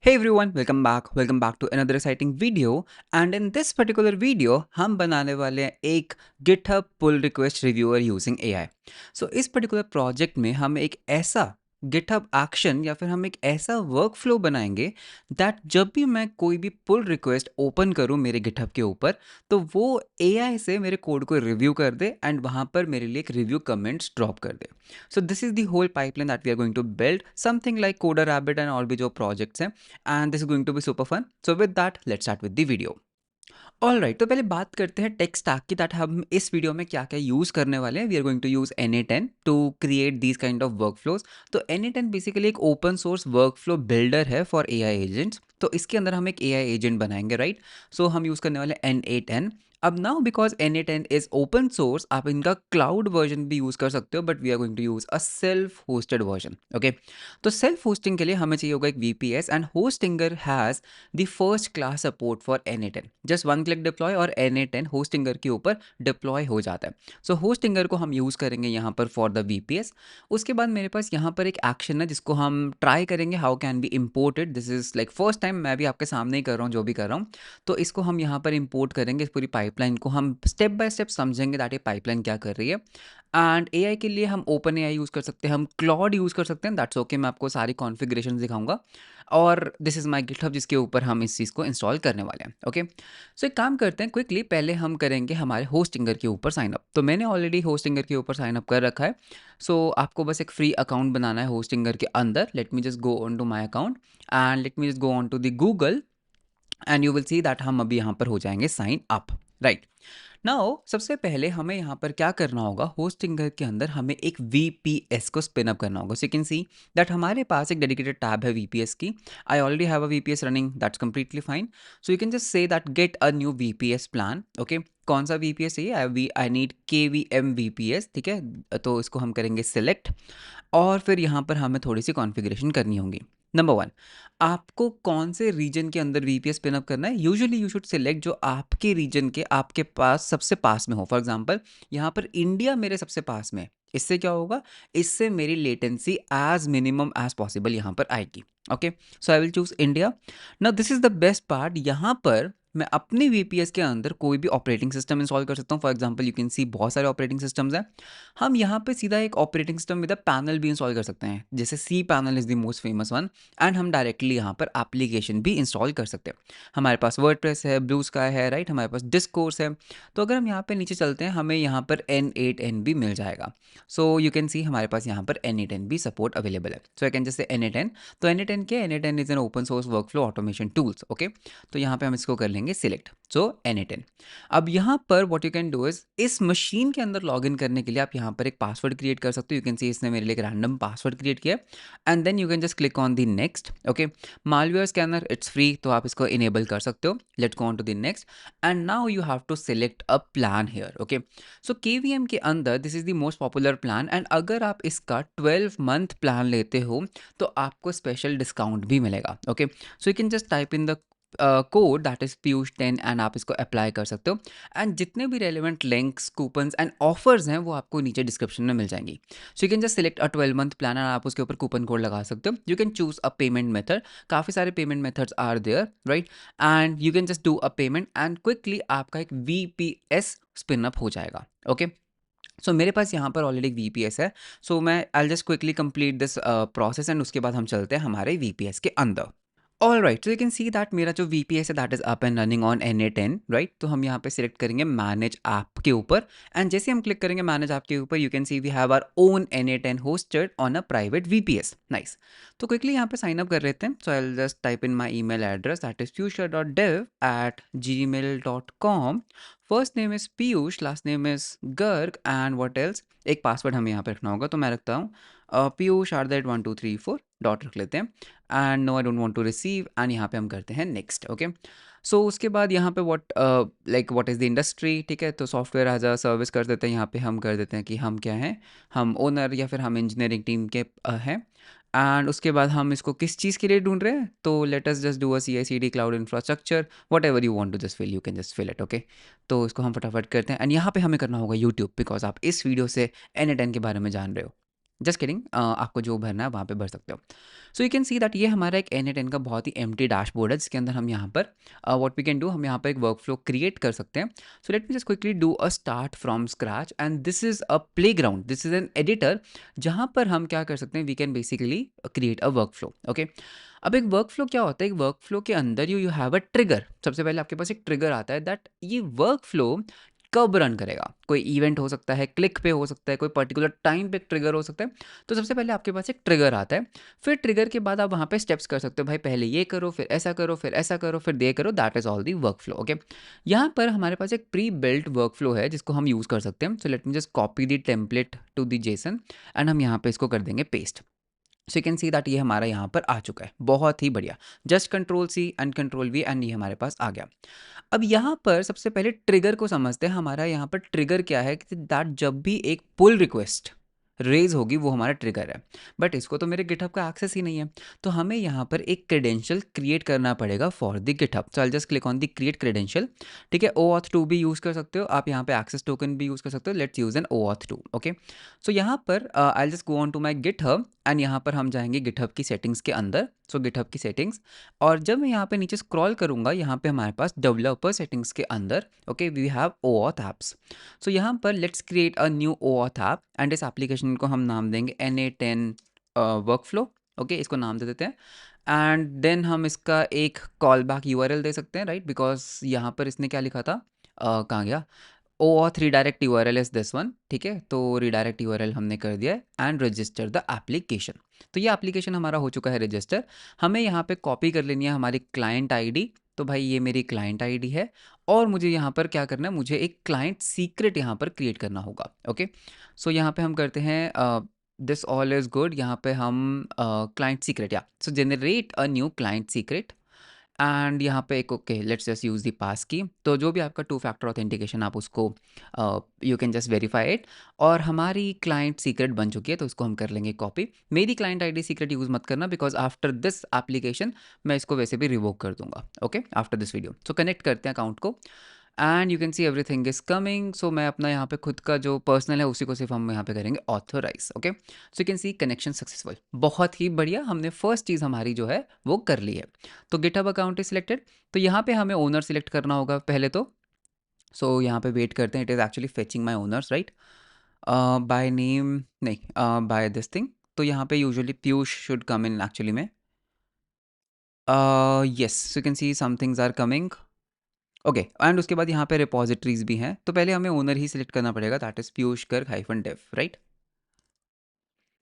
Hey everyone, welcome back. Welcome back to another exciting video. And in this particular video, हम बनाने वाले हैं एक GitHub pull request reviewer using AI. So इस particular project में हम एक ऐसा GitHub action या फिर हम एक ऐसा workflow बनाएंगे that जब भी मैं कोई भी pull request open करूँ मेरे GitHub के ऊपर तो वो AI से मेरे कोड को रिव्यू कर दे एंड वहाँ पर मेरे लिए एक रिव्यू कमेंट्स ड्रॉप कर दे. So this is the whole pipeline that we are going to build, something like Coder Rabbit and और भी जो projects हैं. And this is going to be super fun. So with that, let's start with the video. All right, तो पहले बात करते हैं tech stack की. दैट हम इस वीडियो में क्या क्या यूज़ करने वाले हैं. We are going to use N8N to create these kind of workflows. तो N8N बेसिकली एक ओपन सोर्स वर्कफ्लो बिल्डर है फॉर AI एजेंट्स. तो इसके अंदर हम एक AI एजेंट बनाएंगे, राइट. सो हम यूज़ करने वाले N8N. अब now because N8N is open source, आप इनका क्लाउड वर्जन भी यूज़ कर सकते हो, but we are going to use a self hosted version. Okay, तो सेल्फ होस्टिंग के लिए हमें चाहिए होगा एक VPS and Hostinger has the first class support for N8N. Just one click deploy और N8N होस्टिंगर के ऊपर डिप्लॉय हो जाता है. सो होस्टिंगर को हम यूज़ करेंगे यहाँ पर फॉर द VPS. उसके बाद मेरे पास यहाँ पर एक एक्शन है जिसको हम ट्राई करेंगे how can be imported. This is like first time मैं भी आपके सामने ही कर रहा हूँ जो भी कर रहा हूँ. तो इसको हम यहाँ पर इम्पोर्ट करेंगे. इस पूरी पाइपलाइन को हम स्टेप बाय स्टेप समझेंगे दैट ये पाइपलाइन क्या कर रही है. एंड AI के लिए हम ओपन AI यूज़ कर सकते हैं, हम क्लॉड यूज़ कर सकते हैं. दैट्स ओके, मैं आपको सारी कॉन्फ़िगरेशन दिखाऊंगा. और दिस इज़ माय गिटहब जिसके ऊपर हम इस चीज़ को इंस्टॉल करने वाले हैं. ओके, सो एक काम करते हैं क्विकली. पहले हम करेंगे हमारे होस्टिंगर के ऊपर साइन अप. तो मैंने ऑलरेडी होस्टिंगर के ऊपर साइन अप कर रखा है. सो आपको बस एक फ्री अकाउंट बनाना है होस्टिंगर के अंदर. Let me just go on to my account and let me just go on to the Google and you will see that हम अभी यहाँ पर हो जाएंगे साइन अप, राइट. नाउ सबसे पहले हमें यहाँ पर क्या करना होगा, होस्टिंगर के अंदर हमें एक VPS को स्पिन अप करना होगा. सो यू कैन सी दैट हमारे पास एक डेडिकेटेड टैब है VPS की. I already have a VPS running, that's completely fine. So you can just say that get a new VPS plan. Okay, कौन सा VPS चाहिए? I need KVM VPS. ठीक है, तो इसको हम करेंगे सिलेक्ट और फिर यहाँ पर हमें थोड़ी सी कॉन्फ़िगरेशन करनी होगी. नंबर 1, आपको कौन से रीजन के अंदर VPS पिन अप करना है. यूजुअली यू शुड सिलेक्ट जो आपके रीजन के आपके पास सबसे पास में हो. फॉर एग्जांपल यहाँ पर इंडिया मेरे सबसे पास में है. इससे क्या होगा, इससे मेरी latency as minimum as possible यहाँ पर आएगी. Okay, so I will choose India. Now this is the best part. यहाँ पर मैं अपने VPS के अंदर कोई भी ऑपरेटिंग सिस्टम इंस्टॉल कर सकता हूँ. For example you can see बहुत सारे ऑपरेटिंग सिस्टम्स हैं. हम यहाँ पे सीधा एक operating system with a panel भी इंस्टॉल कर सकते हैं, जैसे C panel is the most famous one. And हम डायरेक्टली यहाँ पर एप्लीकेशन भी इंस्टॉल कर सकते हैं. हमारे पास वर्डप्रेस है, ब्लू स्काई है, राइट. हमारे पास डिस्कोर्स है. तो अगर हम यहाँ पे नीचे चलते हैं हमें यहाँ पर N8N भी मिल जाएगा. सो यू कैन सी हमारे पास यहाँ पर N8N भी सपोर्ट अवेलेबल है. सो आई कैन जस्ट से N8N. तो N8N के N8N is an open source workflow automation tools. Okay, तो यहाँ पे हम इसको कर लेंगे सिलेक्ट. सो N8N. अब यहाँ पर what you can do is इस मशीन के अंदर लॉग इन करने के लिए आप यहाँ पर एक पासवर्ड क्रिएट कर सकते हो. यू कैन सी इसने मेरे लिए एक रैंडम पासवर्ड क्रिएट किया है and then you can just click on the next. Okay, malware scanner it's free तो आप इसको इनेबल कर सकते हो. Let's go on to the next and now you have to select a plan here. Okay, so KVM के अंदर this is the most popular plan and अगर आप इसका 12 मंथ प्लान लेते हो तो आपको स्पेशल डिस्काउंट भी मिलेगा. Okay, so you can just type in the code that is Piyush 10 and आप इसको अप्लाई कर सकते हो. एंड जितने भी relevant links, coupons and offers हैं वो आपको नीचे डिस्क्रिप्शन में मिल जाएंगी. सो you can just select a 12 month plan and आप उसके ऊपर कूपन कोड लगा सकते हो. You can choose a payment method. काफ़ी सारे payment methods are there, right. And you can just do a payment and quickly आपका एक VPS स्पिन अप हो जाएगा. ओके, सो मेरे पास यहाँ पर ऑलरेडी एक VPS है. सो मैं I just quickly complete this process and उसके बाद हम चलते हैं हमारे VPS के अंदर. All right, so you can see that मेरा जो VPS है that is up and running on N8N, right. तो हम यहाँ पे सिलेक्ट करेंगे मैनेज ऐप के ऊपर एंड जैसे हम क्लिक करेंगे मैनेज ऐप के ऊपर you can see we have our own N8N hosted on a private VPS. Nice. तो क्विकली यहाँ पे साइन अप कर लेते हैं. So I will just type in my email address that is piyush.dev@gmail.com. First name is Piyush, last name is Garg and what else. एक password हमें यहाँ पे रखना होगा तो मैं रखता हूँ Piyush@1234 डॉट रख लेते हैं and no I don't want to receive and यहाँ पे हम करते हैं नेक्स्ट. ओके, सो उसके बाद यहाँ पे व्हाट इज़ द इंडस्ट्री. ठीक है, तो सॉफ्टवेयर एज अ सर्विस कर देते हैं. यहाँ पे हम कर देते हैं कि हम क्या हैं, हम ओनर या फिर हम इंजीनियरिंग टीम के हैं. एंड उसके बाद हम इसको किस चीज़ के लिए ढूंढ रहे हैं, तो let us just do a CI/CD cloud infrastructure. Whatever you want to just fill you can just fill it. Okay, तो इसको हम फटाफट करते हैं एंड यहाँ पे हमें करना होगा यूट्यूब बिकॉज आप इस वीडियो से N8N के बारे में जान रहे हो. जस्ट किडिंग, आपको जो भरना है वहाँ पे भर सकते हो। सो यू कैन सी दैट ये हमारा एक N8N का बहुत ही एम्प्टी डैशबोर्ड है, जिसके अंदर हम यहाँ पर व्हाट वी कैन डू, हम यहाँ पर एक वर्क फ्लो क्रिएट कर सकते हैं। So let me just quickly do a start from scratch, and this is a playground, this is an editor, जहाँ पर हम क्या कर सकते हैं, we can basically create a workflow. Okay, अब एक वर्क फ्लो क्या होता है, एक वर्क फ्लो के अंदर यू हैव अ ट्रिगर। सबसे पहले आपके पास एक ट्रिगर आता है दैट ये वर्क फ्लो कब रन करेगा। कोई इवेंट हो सकता है, क्लिक पे हो सकता है, कोई पर्टिकुलर टाइम पे ट्रिगर हो सकता है। तो सबसे पहले आपके पास एक ट्रिगर आता है, फिर ट्रिगर के बाद आप वहाँ पे स्टेप्स कर सकते हो, भाई पहले ये करो, फिर ऐसा करो, फिर ऐसा करो, फिर ये करो, that is all the work flow. Okay, यहाँ पर हमारे पास एक प्री बिल्ट वर्क फ्लो है जिसको हम यूज़ कर सकते हैं। So let me just copy the template to the JSON, and हम यहाँ पे इसको कर देंगे paste. So you can see that ये हमारा यहाँ पर आ चुका है, बहुत ही बढ़िया। Just control C and control V, and ये हमारे पास आ गया। अब यहाँ पर सबसे पहले ट्रिगर को समझते हैं। हमारा यहाँ पर ट्रिगर क्या है कि दैट जब भी एक पुल रिक्वेस्ट रेज होगी वो हमारा ट्रिगर है, बट इसको तो मेरे गिटहब का एक्सेस ही नहीं है। तो हमें यहाँ पर एक क्रेडेंशियल क्रिएट करना पड़ेगा for the GitHub. So I just click on the create credential. ठीक है, OAuth 2 भी यूज़ कर सकते हो आप, यहाँ पे एक्सेस टोकन भी यूज़ कर सकते हो। Let's use an OAuth 2। Okay, so यहाँ पर I just go on to my GitHub, and यहाँ पर हम जाएंगे गिटहब की सेटिंग्स के अंदर। सो गिटहब की सेटिंग्स, और जब मैं यहाँ पे नीचे स्क्रॉल करूँगा, यहाँ पे हमारे पास डेवलपर सेटिंग्स के अंदर okay we have OAuth apps. So यहाँ पर let's create a new OAuth app, and इस एप्लीकेशन को हम नाम देंगे N8N वर्क फ्लो। ओके, इसको नाम दे देते हैं, एंड देन हम इसका एक कॉल बैक URL दे सकते हैं, राइट, बिकॉज यहाँ पर इसने क्या लिखा था, कहाँ गया, OAuth redirect URL is this one। ठीक है, तो redirect URL हमने कर दिया है, एंड रजिस्टर द एप्लीकेशन। तो ये एप्लीकेशन हमारा हो चुका है रजिस्टर। हमें यहाँ पे कॉपी कर लेनी है हमारी क्लाइंट आईडी। तो भाई ये मेरी क्लाइंट आईडी है, और मुझे यहाँ पर क्या करना है, मुझे एक क्लाइंट सीक्रेट यहाँ पर क्रिएट करना होगा। ओके, सो यहाँ पे हम करते हैं दिस ऑल इज गुड, यहाँ पे हम क्लाइंट सीक्रेट, या so generate a new client secret, and यहाँ पे एक okay let's just use the pass key. तो जो भी आपका 2 फैक्टर ऑथेंटिकेशन आप उसको you can just verify it, और हमारी क्लाइंट सीक्रेट बन चुकी है, तो इसको हम कर लेंगे कॉपी। मेरी क्लाइंट आईडी सीक्रेट यूज़ मत करना, बिकॉज आफ्टर दिस एप्लीकेशन मैं इसको वैसे भी रिवोक कर दूंगा। Okay, after this video. So connect करते हैं अकाउंट को, and you can see everything is coming. So मैं अपना यहाँ पे खुद का जो पर्सनल है उसी को सिर्फ हम यहाँ पे करेंगे authorize. Okay, so you can see connection successful, बहुत ही बढ़िया, हमने फर्स्ट चीज़ हमारी जो है वो कर ली है। तो गिटहब अकाउंट इज सिलेक्टेड, तो यहाँ पे हमें ओनर सिलेक्ट करना होगा पहले तो। सो यहाँ पे वेट करते हैं, it is actually fetching my owners, right, by name नहीं, बाय दिस थिंग। तो यहाँ पे usually Piyush should come in actually में। Yes, you can see some things are coming. Okay, and उसके बाद यहाँ पे रिपोजिटरीज भी हैं, तो पहले हमें ओनर ही सिलेक्ट करना पड़ेगा, that is Piyush Garg hyphen dev, right.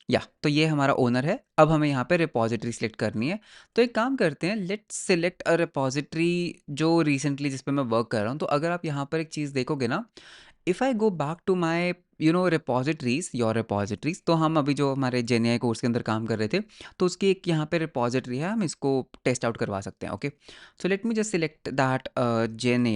या तो ये हमारा ओनर है। अब हमें यहाँ पे रिपोजिटरी सिलेक्ट करनी है। तो एक काम करते हैं, लेट्स सिलेक्ट अ रिपोजिटरी जो रिसेंटली जिस पे मैं वर्क कर रहा हूँ। तो अगर आप यहाँ पर एक चीज़ देखोगे ना, if I go back to my repositories, your repositories, तो हम अभी जो हमारे जेन कोर्स के अंदर काम कर रहे थे, तो उसकी एक यहाँ पे रिपोजिटरी है, हम इसको टेस्ट आउट करवा सकते हैं। Okay, so let me just select that gen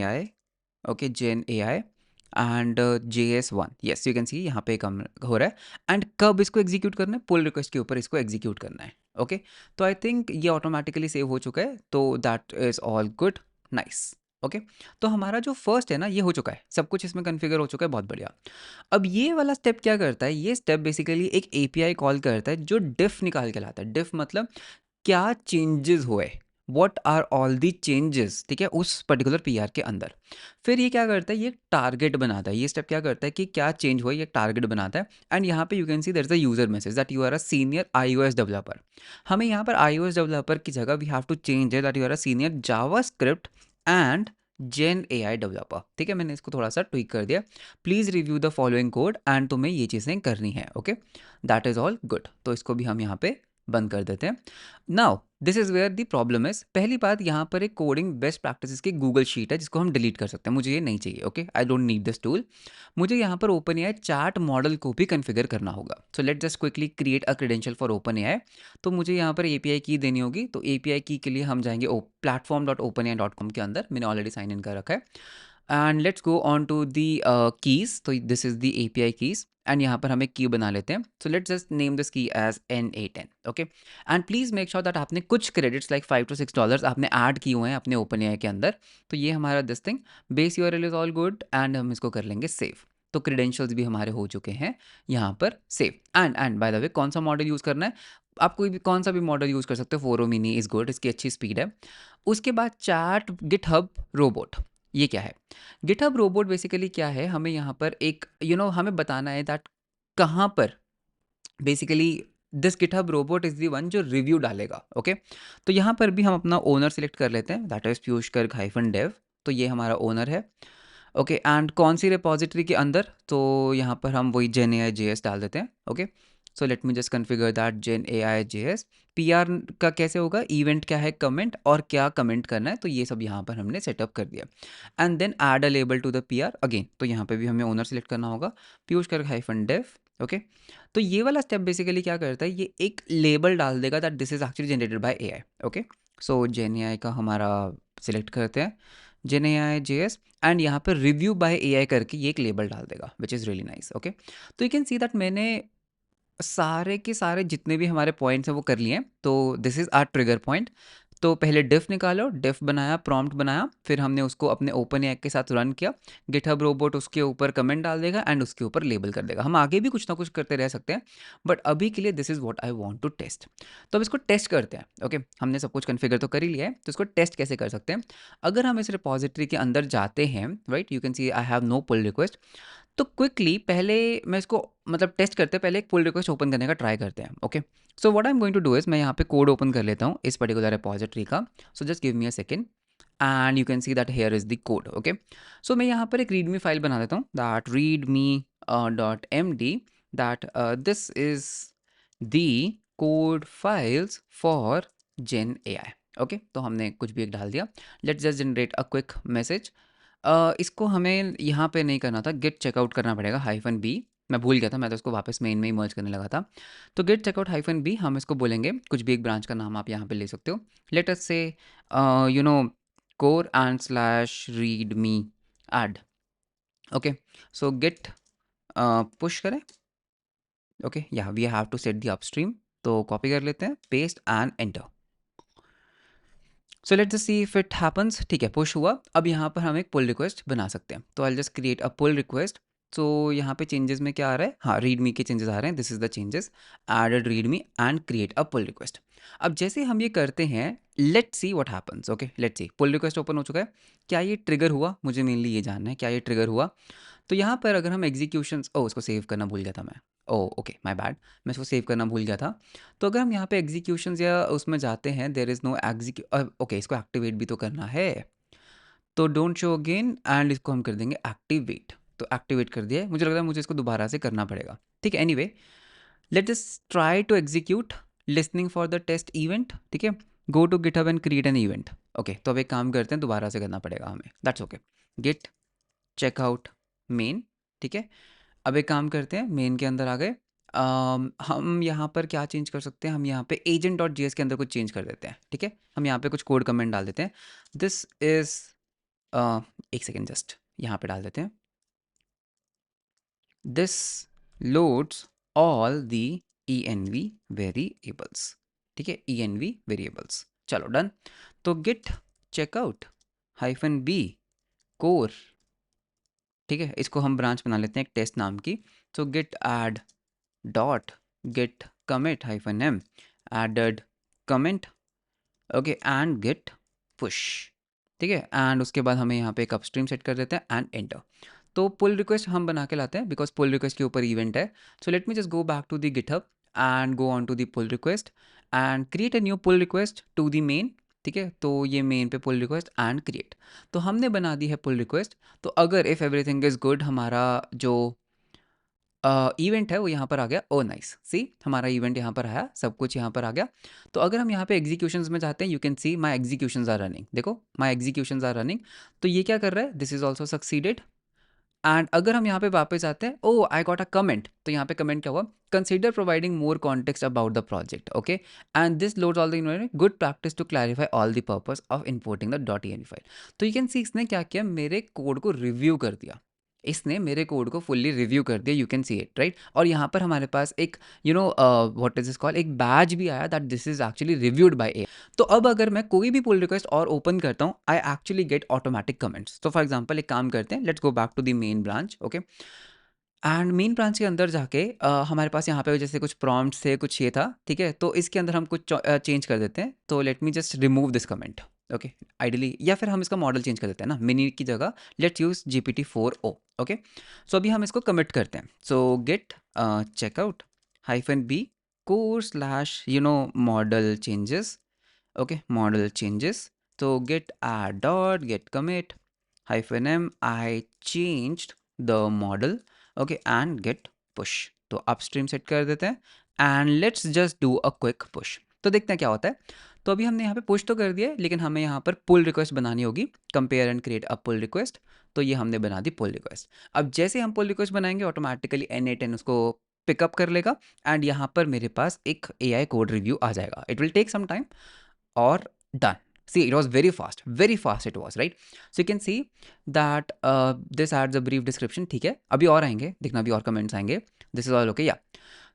okay, gen and JS1। Yes, you can see यहाँ पे कम हो रहा है, एंड कब इसको एग्जीक्यूट करना है, पुल रिक्वेस्ट के ऊपर इसको एग्जीक्यूट करना है। ओके, तो आई थिंक ये ऑटोमेटिकली सेव हो चुका है, तो that is all good, nice. Okay, तो हमारा जो फर्स्ट है ना ये हो चुका है, सब कुछ इसमें कन्फिगर हो चुका है, बहुत बढ़िया। अब ये वाला स्टेप क्या करता है, ये स्टेप बेसिकली एक API कॉल करता है जो डिफ निकाल के लाता है। डिफ मतलब क्या चेंजेस हुए, what are all the changes, ठीक है, उस पर्टिकुलर PR के अंदर। फिर ये क्या करता है, ये टारगेट बनाता है। ये स्टेप क्या करता है कि क्या चेंज हुआ, ये टारगेट बनाता है, एंड यहाँ पे you can see there is a user message that you are a senior iOS developer. हमें यहाँ पर iOS डेवलपर की जगह वी हैव टू चेंज है that you are a senior JavaScript and gen AI developer. ठीक है, मैंने इसको थोड़ा सा ट्वीक कर दिया। Please review the following code, and तुम्हें ये चीज़ें करनी है। Okay, that is all good. तो इसको भी हम यहाँ पे बंद कर देते हैं। Now this is where the problem is, पहली बात यहाँ पर एक कोडिंग बेस्ट प्रैक्टिसेस की गूगल शीट है जिसको हम डिलीट कर सकते हैं, मुझे ये नहीं चाहिए। Okay, I don't need this tool. मुझे यहाँ पर OpenAI चैट मॉडल को भी कन्फिगर करना होगा। So let just quickly create a credential for OpenAI। तो मुझे यहाँ पर API की देनी होगी, तो API की के लिए हम जाएंगे platform.openai.com के अंदर, मैंने ऑलरेडी साइन इन कर रखा है। And let's go on to the keys, तो this is the API keys, and यहाँ पर हम एक की बना लेते हैं। So let's just name this key as N8N। Okay, and please make sure that आपने कुछ क्रेडिट्स लाइक $5 to $6 आपने ऐड किए हुए हैं अपने OpenAI के अंदर। तो ये हमारा this thing, base URL is all good, and हम इसको कर लेंगे सेव। तो क्रेडेंशियल्स भी हमारे हो चुके हैं यहाँ पर save. And by the way कौन सा मॉडल यूज़ करना है, आप कोई भी कौन सा भी मॉडल यूज़ कर सकते हो, फोरो मिनी इज़ गुड, इसकी अच्छी स्पीड है। उसके बाद चैट गिटहब रोबोट, ये क्या है? गिटहब रोबोट बेसिकली क्या है, हमें यहाँ पर एक हमें बताना है दैट कहाँ पर basically this GitHub robot is the one जो रिव्यू डालेगा। ओके, तो यहाँ पर भी हम अपना ओनर सेलेक्ट कर लेते हैं, that is Piyush Garg hyphen dev. तो ये हमारा ओनर है। ओके, एंड कौन सी रिपॉजिटरी के अंदर, तो यहाँ पर हम वही जेन ए आई जे एस डाल देते हैं। Okay, so let me just configure that gen A I J S. P R का कैसे होगा, इवेंट क्या है, कमेंट, और क्या कमेंट करना है, तो ये सब यहाँ पर हमने सेटअप कर दिया। And then add a label to the P R again, तो यहाँ पे भी हमें ओनर सेलेक्ट करना होगा, Piyush Garg hyphen dev. Okay, तो ये वाला स्टेप बेसिकली क्या करता है, ये एक लेबल डाल देगा that this is actually generated by A I. Okay, so gen A I का हमारा सिलेक्ट करते हैं, जेन A I J S, and यहाँ पर रिव्यू बाय ए आई करके ये एक लेबल डाल देगा, which is really nice. Okay, तो यू कैन सी दैट मैंने सारे के सारे जितने भी हमारे पॉइंट्स हैं वो कर लिए हैं। तो this is our trigger point. तो पहले डिफ निकालो, डिफ बनाया, प्रॉम्प्ट बनाया, फिर हमने उसको अपने ओपन एआई के साथ रन किया। गिटहब रोबोट उसके ऊपर कमेंट डाल देगा एंड उसके ऊपर लेबल कर देगा। हम आगे भी कुछ ना कुछ करते रह सकते हैं, बट अभी के लिए this is what I want to test. तो अब इसको टेस्ट करते हैं। ओके, हमने सब कुछ कन्फिगर तो कर ही लिया है, तो इसको टेस्ट कैसे कर सकते हैं। अगर हम इस रिपॉजिटरी के अंदर जाते हैं, right, you can see I have no pull request. तो क्विकली पहले मैं इसको मतलब टेस्ट करते हैं, पहले एक पुल रिक्वेस्ट ओपन करने का ट्राई करते हैं। Okay, so what I am going to do is, मैं यहाँ पे कोड ओपन कर लेता हूँ इस पर्टिकुलर रिपॉजिटरी का। So just give me a second and you can see that here is the code. Okay, so मैं यहाँ पर एक रीडमी फाइल बना देता हूँ, that read me dot M D, that this is the code files for gen A I. Okay, तो हमने कुछ भी एक डाल दिया। Let's just generate a quick message. इसको हमें यहाँ पे नहीं करना था, गेट चेकआउट करना पड़ेगा हाइफन बी। मैं भूल गया था, मैं तो इसको वापस मेन में ही मर्ज करने लगा था। तो गेट चेकआउट हाइफन बी, हम इसको बोलेंगे, कुछ भी एक ब्रांच का नाम आप यहाँ पे ले सकते हो। Let us say you know core and slash read me add. Okay, so git push करें। ओके, या we have to set the upstream, तो कॉपी कर लेते हैं, paste and enter. So let's see if it happens. ठीक है, push हुआ। अब यहाँ पर हम एक पुल रिक्वेस्ट बना सकते हैं, तो I just create a pull request. So यहाँ पे चेंजेस में क्या आ रहा है, हाँ, रीड मी के चेंजेस आ रहे हैं, this is the changes, added read me and create a pull request. अब जैसे हम ये करते हैं, let's see what happens. Okay, let's see, pull request open हो चुका है, क्या ये ट्रिगर हुआ, मुझे मेनली ये जानना है, क्या ये ट्रिगर हुआ। तो यहाँ पर अगर हम एग्जीक्यूशंस, ओ उसको सेव करना भूल गया था मैं, ओ ओके माय बैड, मैं इसको सेव करना भूल गया था। तो अगर हम यहाँ पे एग्जीक्यूशंस या उसमें जाते हैं, देयर इज़ नो एग्जीक्यू, ओके, इसको एक्टिवेट भी तो करना है, तो डोंट शो अगेन एंड इसको हम कर देंगे एक्टिवेट। तो एक्टिवेट कर दिया है, मुझे लग रहा है मुझे इसको दोबारा से करना पड़ेगा। ठीक है, anyway let just try to execute listening for the test event. ठीक है, go to GitHub and create an event. Okay, तो अब एक काम करते हैं, दोबारा से करना पड़ेगा हमें, that's okay. Git checkout main. ठीक है, अब एक काम करते हैं, मेन के अंदर आ गए। हम यहाँ पर क्या चेंज कर सकते हैं, हम यहाँ पे एजेंट डॉट जी एस के अंदर कुछ चेंज कर देते हैं। ठीक है, हम यहाँ पे कुछ कोड कमेंट डाल देते हैं, दिस इज एक सेकेंड, जस्ट यहाँ पे डाल देते हैं, this loads all the E N V variables. ठीक है, ई एन वी वेरिएबल्स, चलो डन। तो git checkout hyphen B core. ठीक है, इसको हम ब्रांच बना लेते हैं एक टेस्ट नाम की। So git add dot git commit hyphen M added comment. Okay, and git push. ठीक है, एंड उसके बाद हमें यहाँ पे एक अपस्ट्रीम सेट कर देते हैं एंड एंटर। तो पुल रिक्वेस्ट हम बना के लाते हैं, बिकॉज पुल रिक्वेस्ट के ऊपर इवेंट है। So let me just go back to the GitHub and go on to the pull request and create a new pull request to the main. ठीक है, तो ये मेन पे पुल रिक्वेस्ट एंड क्रिएट, तो हमने बना दी है पुल रिक्वेस्ट। तो अगर इफ़ एवरीथिंग इज़ गुड, हमारा जो इवेंट है वो यहाँ पर आ गया। ओ नाइस, सी हमारा इवेंट यहाँ पर आया, सब कुछ यहाँ पर आ गया। तो अगर हम यहाँ पे एग्जीक्यूशंस में जाते हैं, you can see my executions are running, देखो माई एग्जीक्यूशंस आर रनिंग। तो ये क्या कर रहा है, this is also succeeded. And अगर हम यहाँ पे वापस आते हैं, ओ आई गॉट अ कमेंट, तो यहाँ पे कमेंट क्या हुआ, consider providing more context about the project. Okay, and this loads all the good practice to clarify all the purpose of importing the dot E file. तो यू can सी इसने क्या किया, मेरे कोड को रिव्यू कर दिया, इसने मेरे कोड को फुल्ली रिव्यू कर दिया, you can see it right. और यहाँ पर हमारे पास एक व्हाट इज दिस कॉल, एक बैज भी आया that this is actually reviewed by A. तो अब अगर मैं कोई भी पुल रिक्वेस्ट और ओपन करता हूँ, I actually get automatic comments. तो फॉर एग्जांपल एक काम करते हैं, let's go back to the main branch. Okay, and main branch के अंदर जाके हमारे पास यहाँ पे जैसे कुछ प्रॉम्प्ट्स थे, कुछ ये था, ठीक है? तो इसके अंदर हम कुछ चेंज कर देते हैं। तो late me just remove this comment, okay? Ideally, या फिर हम इसका मॉडल चेंज कर देते हैं ना, मिनी की जगह लेट्स यूज़ GPT-4o, ओके? सो अभी हम इसको कमिट करते हैं। सो गेट चेकआउट -b core/मॉडल चेंजेस, ओके? Model changes. तो git add dot get commit -m I changed the model, okay, and git push. तो अपस्ट्रीम सेट कर देते हैं and let's just do a quick push. तो देखते हैं क्या होता है। तो अभी हमने यहाँ पे पुश तो कर दिया है, लेकिन हमें यहाँ पर पुल रिक्वेस्ट बनानी होगी। Compare and create a pull request. तो ये हमने बना दी पुल रिक्वेस्ट। अब जैसे हम पुल रिक्वेस्ट बनाएंगे ऑटोमेटिकली N8N उसको पिकअप कर लेगा एंड यहाँ पर मेरे पास एक AI कोड रिव्यू आ जाएगा। It will take some time or done. See, it was very fast it was, right? So you can see that this adds a brief description, ठीक है? अभी और आएंगे, देखना अभी और कमेंट्स आएंगे। This is all okay, yeah.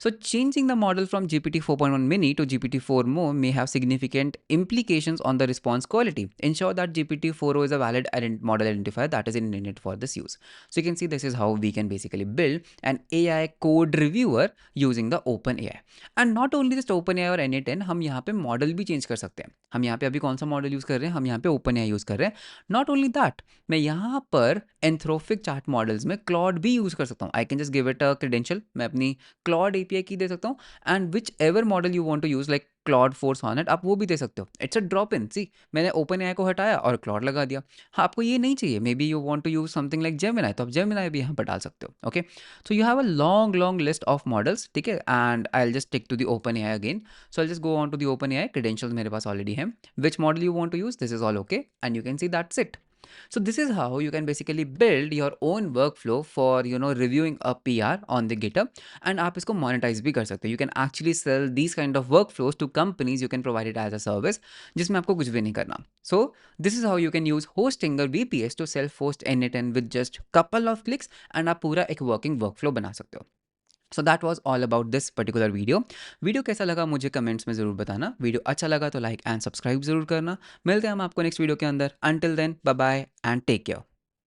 So changing the model from GPT 4.1 mini to GPT 4 more may have significant implications on the response quality. Ensure that GPT 4o is a valid model identifier that is intended for this use. So you can see this is how we can basically build an AI code reviewer using the OpenAI. And not only just OpenAI और N8N, हम यहाँ पे model भी change कर सकते हैं। हम यहाँ पे अभी कौन सा मॉडल यूज़ कर रहे हैं? हम यहाँ पे OpenAI यूज़ कर रहे हैं। नॉट ओनली दैट, मैं यहाँ पर एंथ्रोपिक चैट मॉडल्स में क्लॉड भी यूज़ कर सकता हूँ। I can just give it a credential, मैं अपनी क्लॉड API की दे सकता हूँ and whichever model you want to use like Claude fours on it, आप वो भी दे सकते हो। It's a drop in. सी, मैंने OpenAI को हटाया और क्लॉड लगा दिया। हाँ, आपको ये नहीं चाहिए, maybe you want to use something like Gemini, तो आप जेमिनाई भी यहाँ पर डाल सकते हो। Okay, so you have a long list of models, ठीक है? And I will just tick to the OpenAI again. So I'll just go on to the OpenAI credentials मेरे पास already हैं. Which model you want to use, this is all okay, and you can see that's it. So this is how you can basically build your own workflow for reviewing a PR on the GitHub, and आप इसको monetize भी कर सकते हो. You can actually sell these kind of workflows to companies. You can provide it as a service जिसमें आपको कुछ भी नहीं करना. So this is how you can use hosting or VPS to self-host N8N with just couple of clicks, and आप पूरा एक working workflow बना सकते हो. So that was all about this particular video कैसा लगा मुझे कमेंट्स में ज़रूर बताना। वीडियो अच्छा लगा तो लाइक एंड सब्सक्राइब ज़रूर करना। मिलते हैं हम आपको नेक्स्ट वीडियो के अंदर। Until then, bye bye and take care.